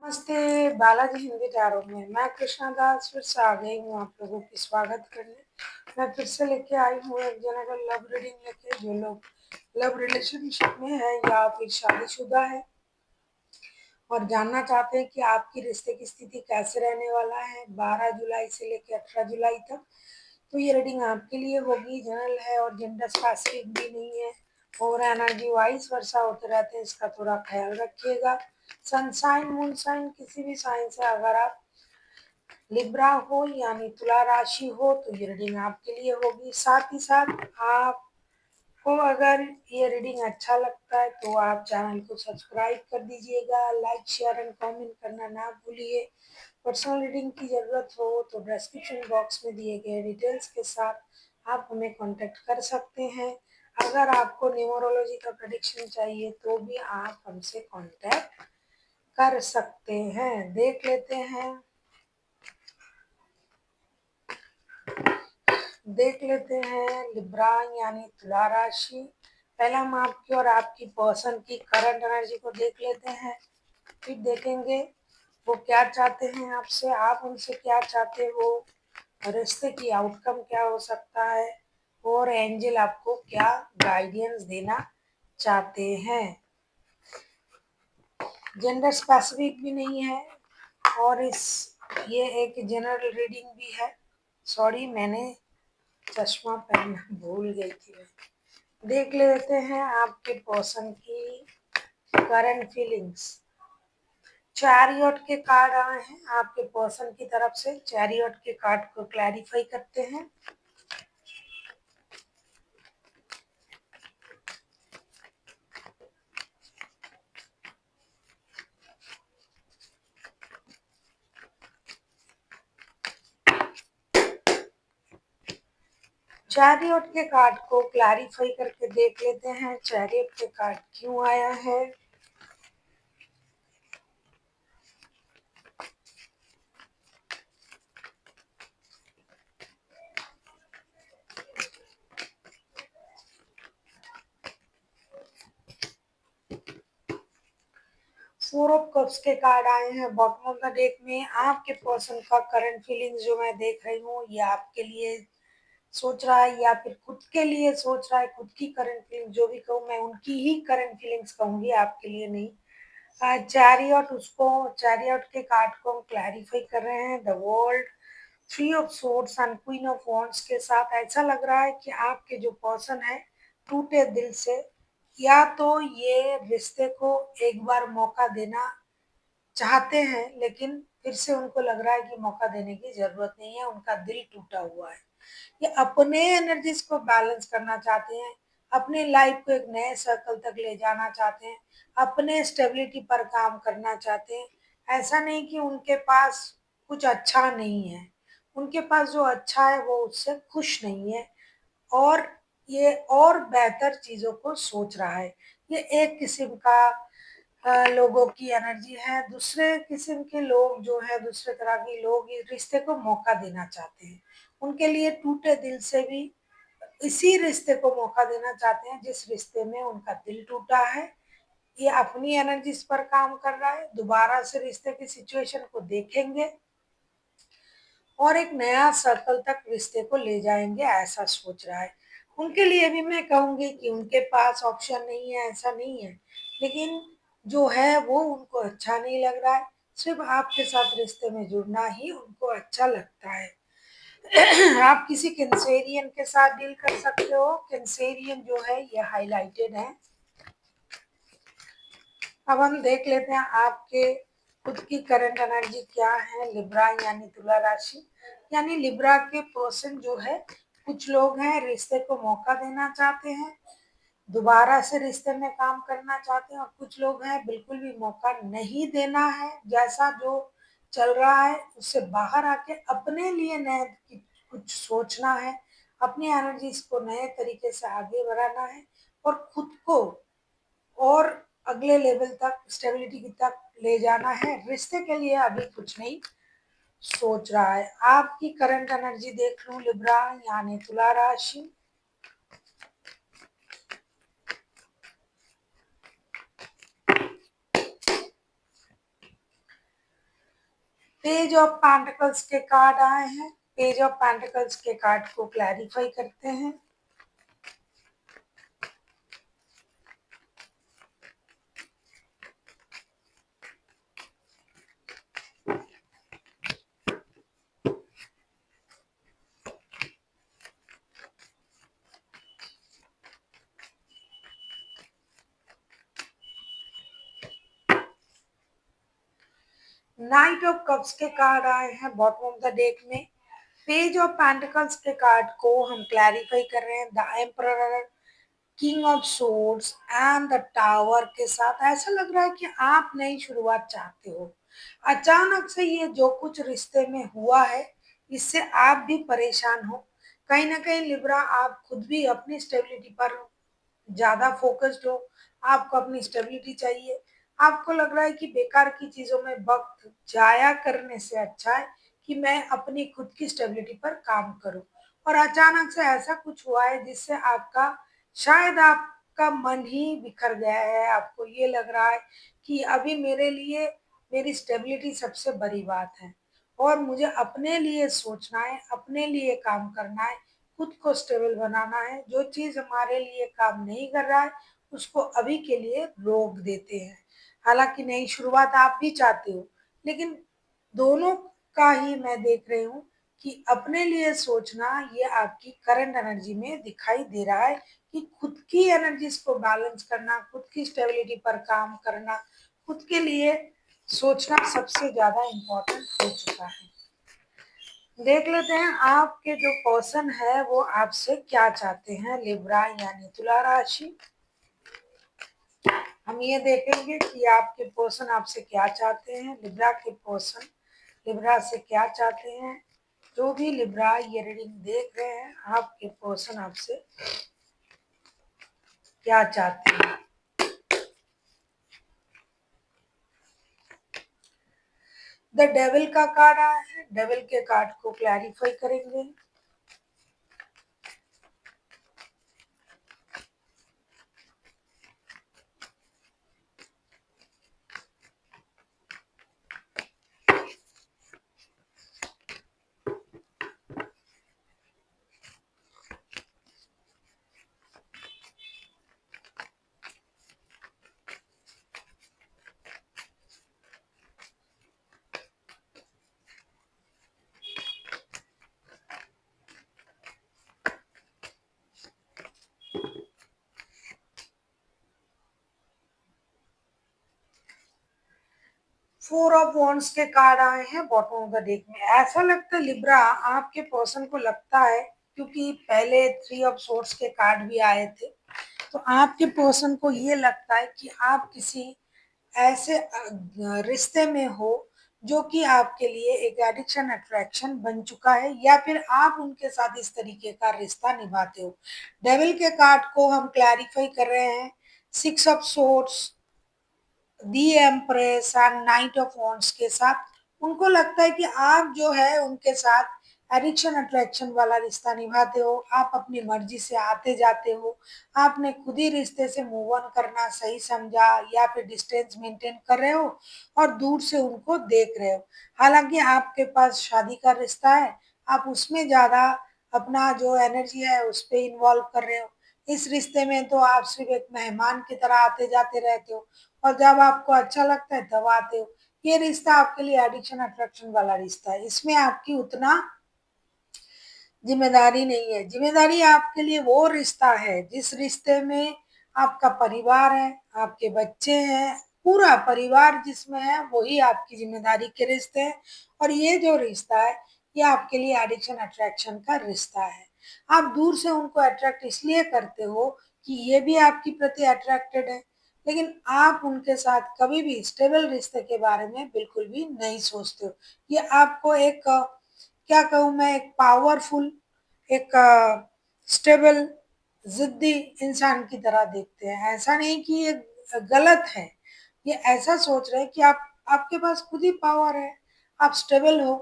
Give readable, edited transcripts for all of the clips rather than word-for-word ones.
नमस्ते। बालाजी हिंदी टैरो में मैं कृष्णा दास फिर से आ गई हूँ आप लोगों की स्वागत करने। मैं फिर से लेके आई हूँ एक जनरल लव रीडिंग लेके। जो लोग लव रिलेशनशिप में है या फिर शादीशुदा है और जानना चाहते हैं कि आपकी रिश्ते की स्थिति कैसे रहने वाला है 12 जुलाई से लेकर 18 जुलाई तक, तो ये रीडिंग आपके लिए होगी। जनरल है और जेंडर स्पेसिफिक भी नहीं है और एनर्जी वाइज वर्षा होते रहते हैं, इसका थोड़ा ख्याल रखिएगा। सनसाइन मून साइन किसी भी साइन से अगर आप लिब्रा हो यानी तुला राशि हो तो ये रीडिंग आपके लिए होगी। साथ ही साथ आपको अगर ये रीडिंग अच्छा लगता है तो आप चैनल को सब्सक्राइब कर दीजिएगा, लाइक शेयर एंड कमेंट करना ना भूलिए। पर्सनल रीडिंग की ज़रूरत हो तो डिस्क्रिप्शन बॉक्स में दिए गए डिटेल्स के साथ आप हमें कांटेक्ट कर सकते हैं। अगर आपको न्यूमरोलॉजी का प्रेडिक्शन चाहिए तो भी आप हमसे कांटेक्ट कर सकते हैं। देख लेते हैं लिब्रा यानी तुला राशि। पहला हम आपकी और आपकी पर्सन की करंट एनर्जी को देख लेते हैं, फिर देखेंगे वो क्या चाहते हैं आपसे, आप उनसे क्या चाहते हो, रिश्ते की आउटकम क्या हो सकता है और एंजल आपको क्या गाइडेंस देना चाहते हैं। जेंडर स्पेसिफिक भी नहीं है और ये एक जनरल रीडिंग भी है। सॉरी, मैंने चश्मा पहनना भूल गई थी। देख लेते हैं आपके पर्सन की करंट फीलिंग्स। चैरियट के कार्ड आए हैं आपके पर्सन की तरफ से। चैरियट के कार्ड को क्लैरिफाई करते हैं। चैरियट के कार्ड को क्लैरिफाई करके देख लेते हैं चैरियट के कार्ड क्यों आया है। फोर ऑफ कप्स के कार्ड आए हैं बॉटम ऑफ द डेक में। आपके पर्सन का करंट फीलिंग्स जो मैं देख रही हूँ ये आपके लिए सोच रहा है या फिर खुद के लिए सोच रहा है। खुद की करंट फीलिंग जो भी कहूँ मैं उनकी ही करंट फीलिंग्स कहूंगी, आपके लिए नहीं। चैरियट के कार्ड को हम क्लैरिफाई कर रहे हैं। The world, three of swords and queen of wands के साथ ऐसा लग रहा है कि आपके जो पर्सन है टूटे दिल से या तो ये रिश्ते को एक बार मौका देना चाहते हैं, लेकिन फिर से उनको लग रहा है कि मौका देने की जरूरत नहीं है, उनका दिल टूटा हुआ है। ये अपने एनर्जीज को बैलेंस करना चाहते हैं, अपने लाइफ को एक नए सर्कल तक ले जाना चाहते हैं, अपने स्टेबिलिटी पर काम करना चाहते हैं। ऐसा नहीं कि उनके पास कुछ अच्छा नहीं है, उनके पास जो अच्छा है वो उससे खुश नहीं है और ये और बेहतर चीजों को सोच रहा है। ये एक किस्म का लोगों की एनर्जी है। दूसरे किस्म के लोग जो है, दूसरे तरह के लोग इस रिश्ते को मौका देना चाहते हैं। उनके लिए टूटे दिल से भी इसी रिश्ते को मौका देना चाहते हैं जिस रिश्ते में उनका दिल टूटा है। ये अपनी एनर्जीज पर काम कर रहा है। दोबारा से रिश्ते की सिचुएशन को देखेंगे और एक नया सर्कल तक रिश्ते को ले जाएंगे, ऐसा सोच रहा है। उनके लिए भी मैं कहूंगी कि उनके पास ऑप्शन नहीं है, ऐसा नहीं है, लेकिन जो है वो उनको अच्छा नहीं लग रहा है। सिर्फ आपके साथ रिश्ते में जुड़ना ही उनको अच्छा लगता है। आप किसी कैंसेरियन के साथ डील कर सकते हो। कैंसेरियन जो है ये हाईलाइटेड है। अब हम देख लेते हैं आपके खुद की करंट एनर्जी क्या है। लिब्रा यानी तुला राशि यानी लिब्रा के पर्सन जो है, कुछ लोग हैं रिश्ते को मौका देना चाहते हैं, दोबारा से रिश्ते में काम करना चाहते हैं और कुछ लोग हैं बिल्कुल भी मौका नहीं देना है। जैसा जो चल रहा है उससे बाहर आके अपने लिए नए कुछ सोचना है, अपनी एनर्जीज को नए तरीके से आगे बढ़ाना है और खुद को और अगले लेवल तक स्टेबिलिटी की तक ले जाना है। रिश्ते के लिए अभी कुछ नहीं सोच रहा है। आपकी करंट एनर्जी देख लूं लिब्रा यानी तुला राशि। पेज ऑफ पेंटिकल्स के कार्ड आए हैं। पेज ऑफ पेंटिकल्स के कार्ड को क्लैरिफाई करते हैं। नाइट ऑफ कप्स के कार्ड आए हैं बॉटम ऑफ द डेक में। पेज ऑफ पेंटिकल्स के कार्ड को हम क्लैरिफाई कर रहे हैं the emperor, king of swords and the tower के साथ। ऐसा लग रहा है कि आप नई शुरुआत चाहते हो। अचानक से ये जो कुछ रिश्ते में हुआ है इससे आप भी परेशान हो। कहीं ना कहीं लिब्रा आप खुद भी अपनी स्टेबिलिटी पर ज़्यादा फ़ोकस्ड हो, आपको अपनी स्टेबिलिटी चाहिए। आपको लग रहा है कि बेकार की चीज़ों में वक़्त ज़ाया करने से अच्छा है कि मैं अपनी खुद की स्टेबिलिटी पर काम करूँ। और अचानक से ऐसा कुछ हुआ है जिससे आपका शायद आपका मन ही बिखर गया है। आपको ये लग रहा है कि अभी मेरे लिए मेरी स्टेबिलिटी सबसे बड़ी बात है और मुझे अपने लिए सोचना है, अपने लिए काम करना है, खुद को स्टेबल बनाना है। जो चीज़ हमारे लिए काम नहीं कर रहा है उसको अभी के लिए रोक देते हैं। हालांकि नई शुरुआत आप भी चाहते हो, लेकिन दोनों का ही मैं देख रही हूँ कि अपने लिए सोचना ये आपकी करंट एनर्जी में दिखाई दे रहा है कि खुद की एनर्जीज को बैलेंस करना, खुद की स्टेबिलिटी पर काम करना, खुद के लिए सोचना सबसे ज्यादा इम्पोर्टेंट हो चुका है। देख लेते हैं आपके जो पर्सन है वो आपसे क्या चाहते हैं, लिब्रा यानी तुला राशि। हम ये देखेंगे कि आपके पर्सन आपसे क्या चाहते हैं। लिब्रा के पर्सन लिब्रा से क्या चाहते हैं। जो भी लिब्रा ये रीडिंग देख रहे हैं आपके पर्सन आपसे क्या चाहते हैं। द डेविल का कार्ड आया है। डेविल के कार्ड को क्लैरिफाई करेंगे। फोर ऑफ वॉन्ड्स के कार्ड आए हैं बॉटम ऑफ द डेक में। ऐसा लगता है लिब्रा आपके पर्सन को लगता है, क्योंकि पहले थ्री ऑफ सोर्ड्स के कार्ड भी आए थे, तो आपके पर्सन को ये लगता है कि आप किसी ऐसे रिश्ते में हो जो कि आपके लिए एक एडिक्शन अट्रैक्शन बन चुका है, या फिर आप उनके साथ इस तरीके का रिश्ता निभाते हो। डेविल के कार्ड को हम क्लैरिफाई कर रहे हैं six of swords, the empress and night of wands के साथ। उनको लगता है कि आप जो है उनके साथ एडिक्शन अट्रैक्शन वाला रिश्ता निभाते हो। आप अपनी मर्जी से आते जाते हो। आपने खुद ही रिश्ते से मूव ऑन करना सही समझा या फिर डिस्टेंस मेंटेन कर रहे हो और दूर से उनको देख रहे हो। हालांकि आपके पास शादी का रिश्ता है, आप उसमें ज्यादा अपना जो एनर्जी है उस पर इन्वॉल्व कर रहे हो। इस रिश्ते में तो आप सिर्फ एक मेहमान की तरह आते जाते रहते हो और जब आपको अच्छा लगता है तब आते हो। ये रिश्ता आपके लिए एडिक्शन अट्रैक्शन वाला रिश्ता है। इसमें आपकी उतना जिम्मेदारी नहीं है। जिम्मेदारी आपके लिए वो रिश्ता है जिस रिश्ते में आपका परिवार है, आपके बच्चे हैं, पूरा परिवार जिसमें है वही आपकी जिम्मेदारी के रिश्ते हैं। और ये जो रिश्ता है ये आपके लिए एडिक्शन अट्रैक्शन का रिश्ता है। आप दूर से उनको अट्रैक्ट इसलिए करते हो कि ये भी आपकी प्रति अट्रैक्टेड है, लेकिन आप उनके साथ कभी भी स्टेबल रिश्ते के बारे में बिल्कुल भी नहीं सोचते हो। ये आपको एक क्या कहूँ मैं, एक पावरफुल, एक स्टेबल, जिद्दी इंसान की तरह देखते हैं। ऐसा नहीं कि ये गलत है, ये ऐसा सोच रहे हैं कि आप, आपके पास खुद ही पावर है, आप स्टेबल हो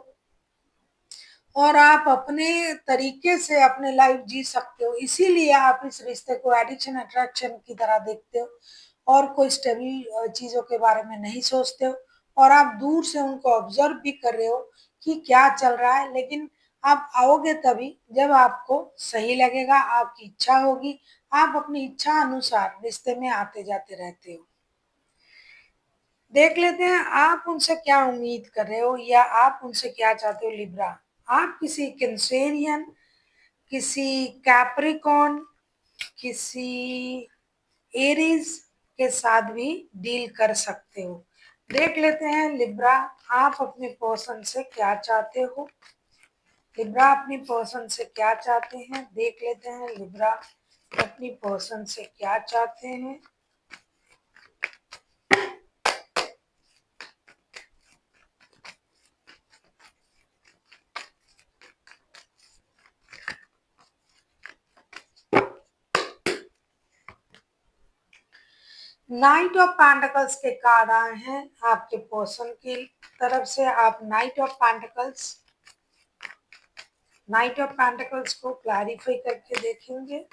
और आप अपने तरीके से अपने लाइफ जी सकते हो। इसीलिए आप इस रिश्ते को एडिक्शन अट्रैक्शन की तरह देखते हो और कोई स्टेबल चीज़ों के बारे में नहीं सोचते हो। और आप दूर से उनको ऑब्जर्व भी कर रहे हो कि क्या चल रहा है, लेकिन आप आओगे तभी जब आपको सही लगेगा, आपकी इच्छा होगी। आप अपनी इच्छा अनुसार रिश्ते में आते जाते रहते हो। देख लेते हैं आप उनसे क्या उम्मीद कर रहे हो या आप उनसे क्या चाहते हो लिब्रा। आप किसी कैंसेरियन, किसी कैप्रिकॉन, किसी एरीज के साथ भी डील कर सकते हो। देख लेते हैं लिब्रा, आप अपने पर्सन से क्या चाहते हो। लिब्रा अपनी पर्सन से क्या चाहते हैं, देख लेते हैं लिब्रा अपनी पर्सन से क्या चाहते हैं। नाइट ऑफ पेंटिकल्स के कार्ड आए हैं आपके पर्सन की तरफ से। आप नाइट ऑफ पेंटिकल्स को क्लैरिफाई करके देखेंगे।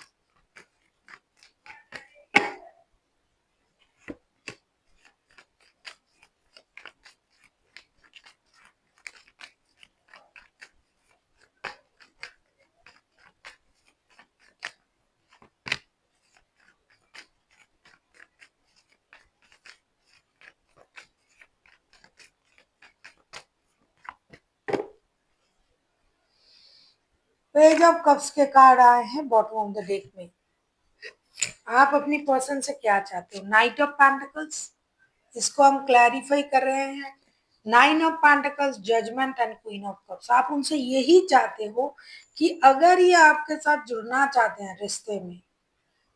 पेज ऑफ कप्स के कार्ड आए हैं बॉटम ऑफ द डेक में। आप अपनी पर्सन से क्या चाहते हो, नाइट ऑफ पेंटिकल्स, इसको हम क्लैरिफाई कर रहे हैं। Nine of pentacles, judgement and queen of cups. आप उनसे यही चाहते हो कि अगर ये आपके साथ जुड़ना चाहते हैं रिश्ते में,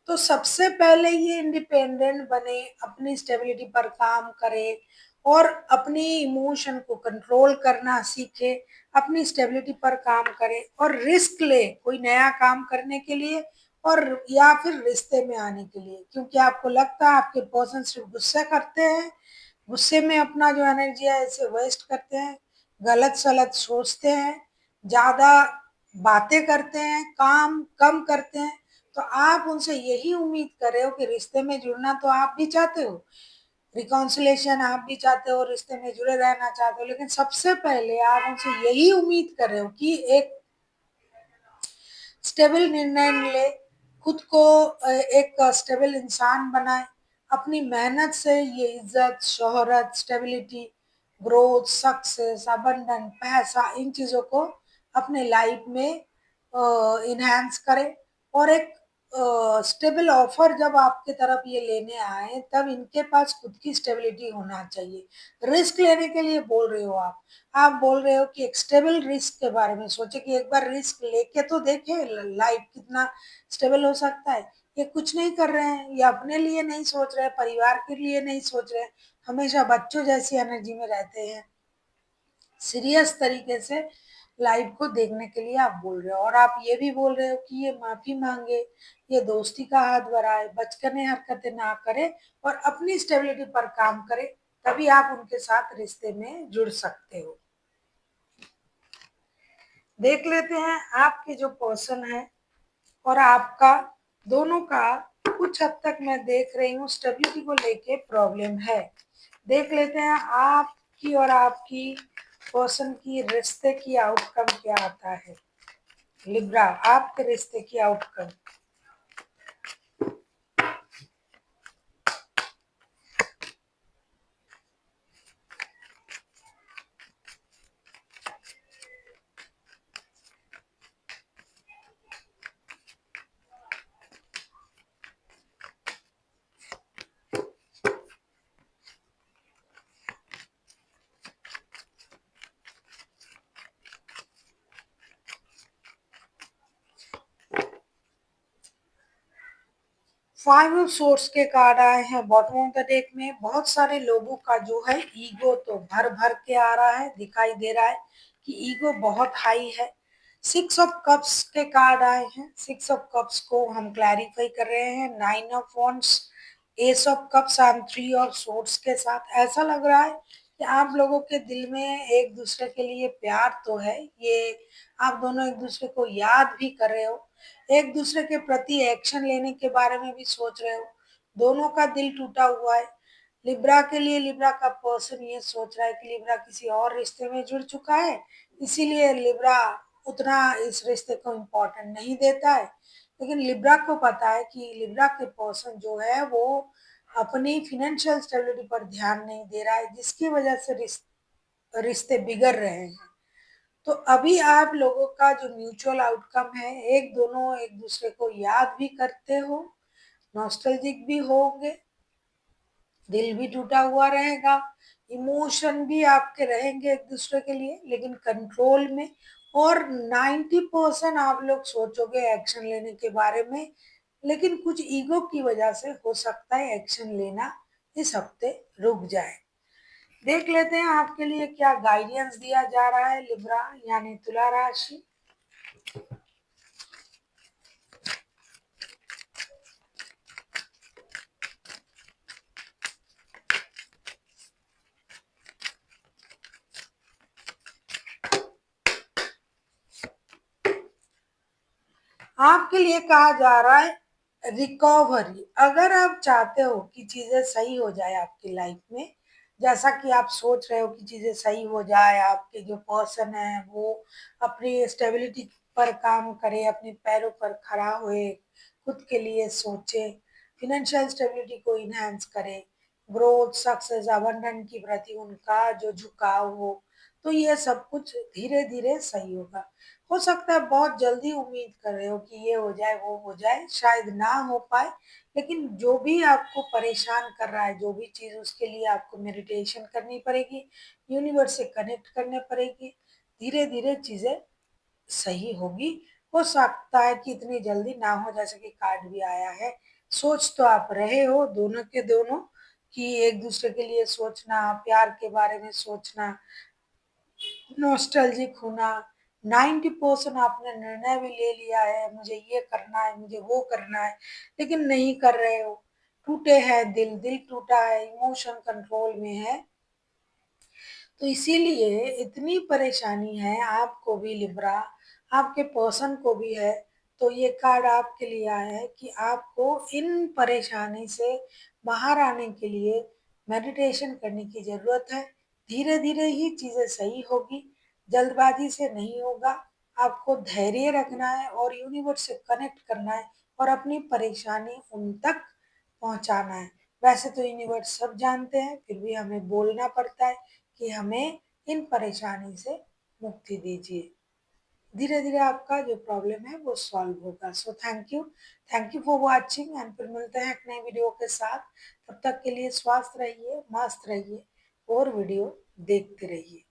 तो सबसे पहले ये इंडिपेंडेंट बने, अपनी स्टेबिलिटी पर काम करे और अपनी इमोशन को कंट्रोल करना सीखे, अपनी स्टेबिलिटी पर काम करे और रिस्क ले कोई नया काम करने के लिए और या फिर रिश्ते में आने के लिए। क्योंकि आपको लगता है आपके पर्सन सिर्फ गुस्सा करते हैं, गुस्से में अपना जो एनर्जी है इसे वेस्ट करते हैं, गलत सलत सोचते हैं, ज्यादा बातें करते हैं, काम कम करते हैं। तो आप उनसे यही उम्मीद कर रहे हो कि रिश्ते में जुड़ना तो आप भी चाहते हो, रिकॉन्सिलेशन आप भी चाहते हो, रिश्ते में जुड़े रहना चाहते हो, लेकिन सबसे पहले आप उनसे यही उम्मीद कर रहे हो कि एक स्टेबल निर्णय ले, खुद को एक स्टेबल इंसान बनाए, अपनी मेहनत से ये इज्जत, शोहरत, स्टेबिलिटी, ग्रोथ, सक्सेस, अबंडन, पैसा, इन चीजों को अपने लाइफ में इनहेंस करे। और एक स्टेबल ऑफर जब आपके तरफ ये लेने आए तब इनके पास खुद की स्टेबिलिटी होना चाहिए। रिस्क लेने के लिए बोल रहे हो आप बोल रहे हो कि एक स्टेबल रिस्क के बारे में सोचे कि एक बार रिस्क लेके तो देखे लाइफ कितना स्टेबल हो सकता है। ये कुछ नहीं कर रहे हैं, ये अपने लिए नहीं सोच रहे, परिवार के लिए नहीं सोच रहे, हमेशा बच्चों जैसी एनर्जी में रहते हैं। सीरियस तरीके से लाइफ को देखने के लिए आप बोल रहे हो और आप ये भी बोल रहे हो कि ये माफी मांगे, ये दोस्ती का हाथ बढ़ाए, बचकाने हरकतें ना करे और अपनी स्टेबिलिटी पर काम करे, तभी आप उनके साथ रिश्ते में जुड़ सकते हो। देख लेते हैं आपके जो पर्सन है और आपका दोनों का कुछ हद तक मैं देख रही हूँ स्टेबिलिटी को लेके प्रॉब्लम है। देख लेते हैं आपकी और आपकी पर्सन की रिश्ते की आउटकम क्या आता है। लिब्रा, आपके रिश्ते की आउटकम। 5 ऑफ सोर्स के कार्ड आए हैं बॉटम ऑफ द डेक में। बहुत सारे लोगों का जो है ईगो तो भर भर के आ रहा है, दिखाई दे रहा है कि ईगो बहुत हाई है। 6 ऑफ कप्स के कार्ड आए हैं। 6 ऑफ कप्स को हम क्लैरिफाई कर रहे हैं 9 of wands, S of cups and 3 of source के साथ। ऐसा लग रहा है कि आप लोगों के दिल में एक दूसरे के लिए प्यार तो है, ये आप दोनों एक दूसरे को याद भी कर रहे हो, एक दूसरे के प्रति एक्शन लेने के बारे में भी सोच रहे हो। दोनों का दिल टूटा हुआ है, लिब्रा के लिए लिब्रा का पर्सन ये सोच रहा है कि लिब्रा किसी और रिश्ते में जुड़ चुका है, इसीलिए लिब्रा उतना इस रिश्ते को इम्पोर्टेंट नहीं देता है। लेकिन लिब्रा को पता है कि लिब्रा के पर्सन जो है वो अपनी फिनेंशियल स्टेबिलिटी पर ध्यान नहीं दे रहा है, जिसकी वजह से रिश्ते बिगड़ रहे हैं। तो अभी आप लोगों का जो म्यूचुअल आउटकम है, एक दोनों एक दूसरे को याद भी करते हो, नॉस्टैल्जिक भी होंगे, दिल भी टूटा हुआ रहेगा, इमोशन भी आपके रहेंगे एक दूसरे के लिए, लेकिन कंट्रोल में। और 90% आप लोग सोचोगे एक्शन लेने के बारे में, लेकिन कुछ ईगो की वजह से हो सकता है एक्शन लेना इस हफ्ते रुक जाए। देख लेते हैं आपके लिए क्या गाइडेंस दिया जा रहा है लिब्रा यानी तुला राशि। आपके लिए कहा जा रहा है रिकवरी। अगर आप चाहते हो कि चीजें सही हो जाए आपकी लाइफ में, जैसा कि आप सोच रहे हो कि चीजें सही हो जाए, आपके जो पर्सन है वो अपनी स्टेबिलिटी पर काम करे, अपने पैरों पर खड़ा हुए, खुद के लिए सोचे, फिनेंशियल स्टेबिलिटी को इनहेंस करे, ग्रोथ सक्सेस अबंडेंट की प्रति उनका जो झुकाव हो, तो ये सब कुछ धीरे धीरे सही होगा। हो सकता है बहुत जल्दी उम्मीद कर रहे हो कि ये हो जाए वो हो जाए, शायद ना हो पाए, लेकिन जो भी आपको परेशान कर रहा है, जो भी चीज, उसके लिए आपको मेडिटेशन करनी पड़ेगी, यूनिवर्स से कनेक्ट करने पड़ेगी, धीरे धीरे चीजें सही होगी। हो सकता है कि इतनी जल्दी ना हो, जैसे कि कार्ड भी आया है। सोच तो आप रहे हो दोनों के दोनों कि एक दूसरे के लिए सोचना, प्यार के बारे में सोचना, नॉस्टैल्जिक होना। 90% आपने निर्णय भी ले लिया है, मुझे ये करना है, मुझे वो करना है, लेकिन नहीं कर रहे हो। टूटे हैं दिल, दिल टूटा है, इमोशन कंट्रोल में है, तो इसीलिए इतनी परेशानी है आपको भी लिब्रा, आपके पर्सन को भी है। तो ये कार्ड आपके लिए आया है कि आपको इन परेशानी से बाहर आने के लिए मेडिटेशन करने की जरूरत है। धीरे धीरे ही चीजें सही होगी, जल्दबाजी से नहीं होगा। आपको धैर्य रखना है और यूनिवर्स से कनेक्ट करना है और अपनी परेशानी उन तक पहुंचाना है। वैसे तो यूनिवर्स सब जानते हैं, फिर भी हमें बोलना पड़ता है कि हमें इन परेशानी से मुक्ति दीजिए। धीरे धीरे आपका जो प्रॉब्लम है वो सॉल्व होगा। So thank you for watching, and फिर मिलते हैं एक नए वीडियो के साथ। तब तक के लिए स्वस्थ रहिए, मस्त रहिए और वीडियो देखते रहिए।